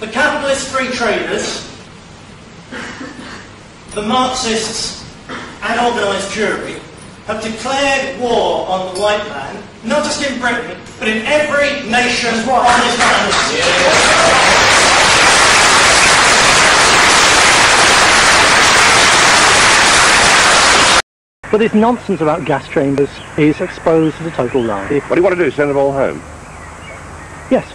The capitalist free traders, the Marxists and organised Jewry have declared war on the white man, not just in Britain, but in every nation on this planet. But this nonsense about gas chambers is exposed to the total lie. What do you want to do, send them all home? Yes.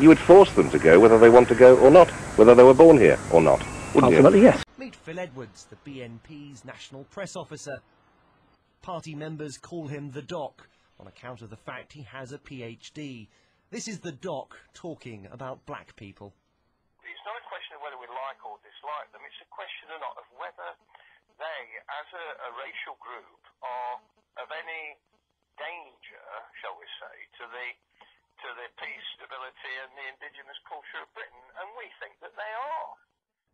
You would force them to go whether they want to go or not, whether they were born here or not, wouldn't Ultimately, you? yes. Meet Phil Edwards, the BNP's national press officer. Party members call him the Doc on account of the fact he has a PhD. This is the Doc talking about black people. It's not a question of whether we like or dislike them, it's a question of whether they, as a racial group, are of any danger, shall we say, to the peace, stability and the indigenous culture of Britain, and we think that they are.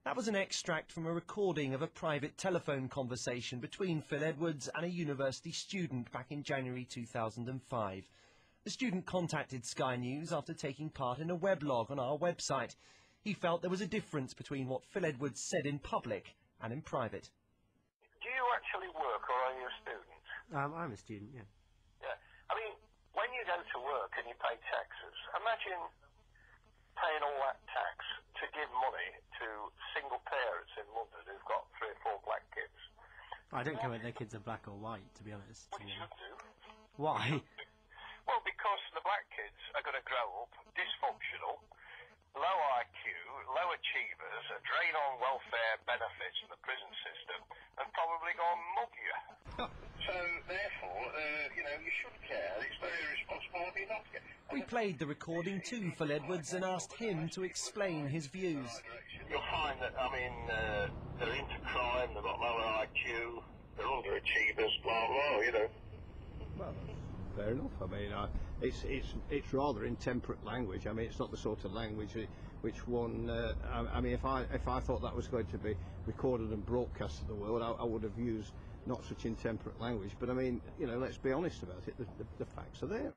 That was an extract from a recording of a private telephone conversation between Phil Edwards and a university student back in January 2005. The student contacted Sky News after taking part in a weblog on our website. He felt there was a difference between what Phil Edwards said in public and in private. Do you actually work, or are you a student? I'm a student, yeah. Yeah. I mean, when you go to work and you pay taxes, imagine paying all that tax to give money to single parents in London who've got 3 or 4 black kids. I don't care whether their kids are black or white, to be honest. Well, you should do. Why? Well, because the black kids are going to grow up dysfunctional, low IQ, low achievers, drain on welfare benefits in the prison system, and probably go and mug you. So, therefore, you should care. It's very irresponsible of you not to care. We played the recording to Phil Edwards and asked him to explain his views. You'll find that, they're into crime, they've got lower IQ, they're underachievers, blah, blah, Well, fair enough. I mean, it's rather intemperate language. I mean, it's not the sort of language which one. I mean, if I thought that was going to be recorded and broadcast to the world, I would have used not such intemperate language. But I mean, let's be honest about it. The facts are there.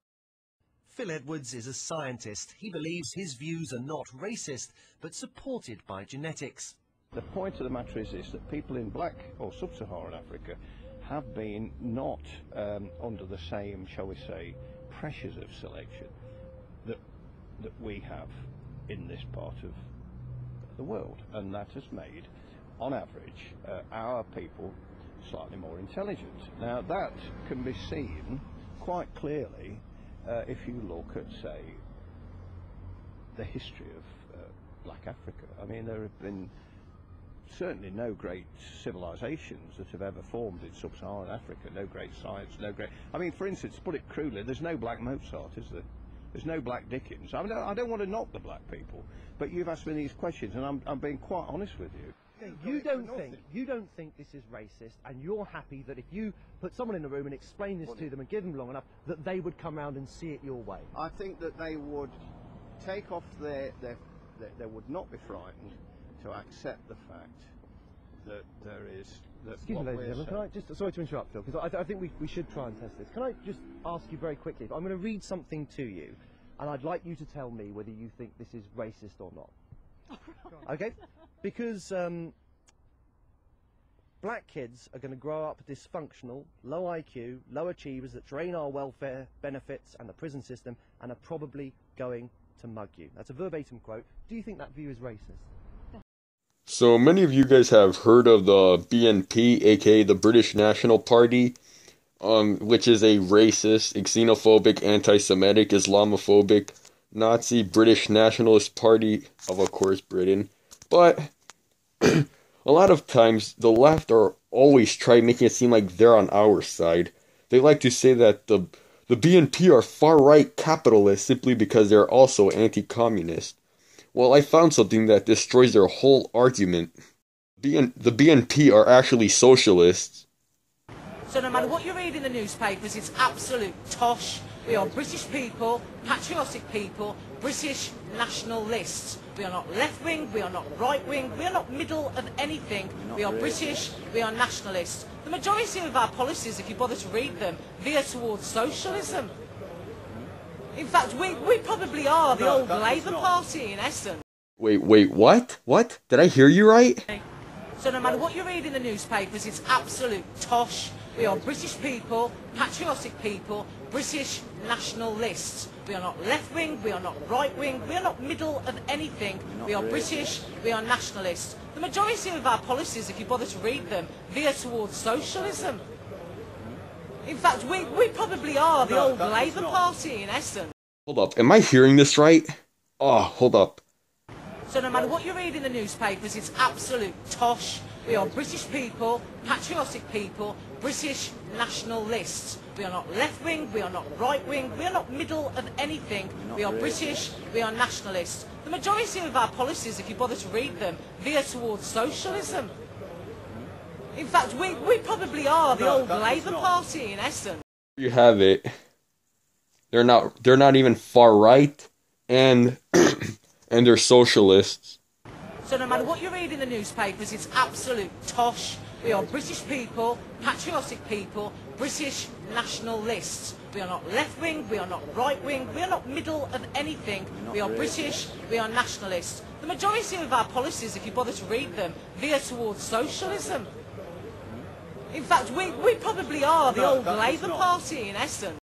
Phil Edwards is a scientist. He believes his views are not racist, but supported by genetics. The point of the matter is this, that people in black or sub-Saharan Africa have been not under the same, shall we say, pressures of selection that we have in this part of the world, and that has made, on average, our people slightly more intelligent. Now that can be seen quite clearly if you look at, say, the history of black Africa. I mean, there have been certainly no great civilizations that have ever formed in sub-Saharan Africa, no great science, I mean, for instance, to put it crudely, there's no black Mozart, is there? There's no black Dickens. I mean, I don't want to knock the black people, but you've asked me these questions and I'm being quite honest with you. You don't think this is racist, and you're happy that if you put someone in a room and explain this to them and give them long enough, that they would come round and see it your way? I think that they would take off they would not be frightened to accept the fact that there is... Excuse me, ladies and gentlemen, can I just... Sorry to interrupt, Phil, because I think we should try and test this. Can I just ask you very quickly, I'm going to read something to you, and I'd like you to tell me whether you think this is racist or not. Okay? Because black kids are going to grow up dysfunctional, low IQ, low achievers that drain our welfare benefits and the prison system, and are probably going to mug you. That's a verbatim quote. Do you think that view is racist? So many of you guys have heard of the BNP, aka the British National Party, which is a racist, xenophobic, anti-semitic, Islamaphobic, Nazi British nationalist party of course, Britain. But a lot of times, the left are always trying making it seem like they're on our side. They like to say that the BNP are far-right capitalists simply because they're also anti-communist. Well, I found something that destroys their whole argument. The BNP are actually socialists. So no matter what you read in the newspapers, it's absolute tosh. We are British people, patriotic people, British nationalists. We are not left-wing, we are not right-wing, we are not middle of anything. We are British, we are nationalists. The majority of our policies, if you bother to read them, veer towards socialism. In fact, we probably are the old Labour Party in essence. Wait, what? What? Did I hear you right? So no matter what you read in the newspapers, it's absolute tosh. We are British people, patriotic people, British nationalists. We are not left-wing, we are not right-wing, we are not middle of anything. We are British, we are nationalists. The majority of our policies, if you bother to read them, veer towards socialism. In fact, we probably are the old Labour Party in essence. Hold up, am I hearing this right? Oh, hold up. So no matter what you read in the newspapers, it's absolute tosh. We are British people, patriotic people, British nationalists. We are not left-wing, we are not right-wing, we are not middle of anything. We are British, we are nationalists. The majority of our policies, if you bother to read them, veer towards socialism. In fact, we probably are the old Labour Party in essence. You have it. They're not even far right, and and they're socialists. So no matter what you read in the newspapers, it's absolute tosh. We are British people, patriotic people, British nationalists. We are not left-wing, we are not right-wing, we are not middle of anything. We are British, we are nationalists. The majority of our policies, if you bother to read them, veer towards socialism. In fact, we probably are the old Labour Party in essence.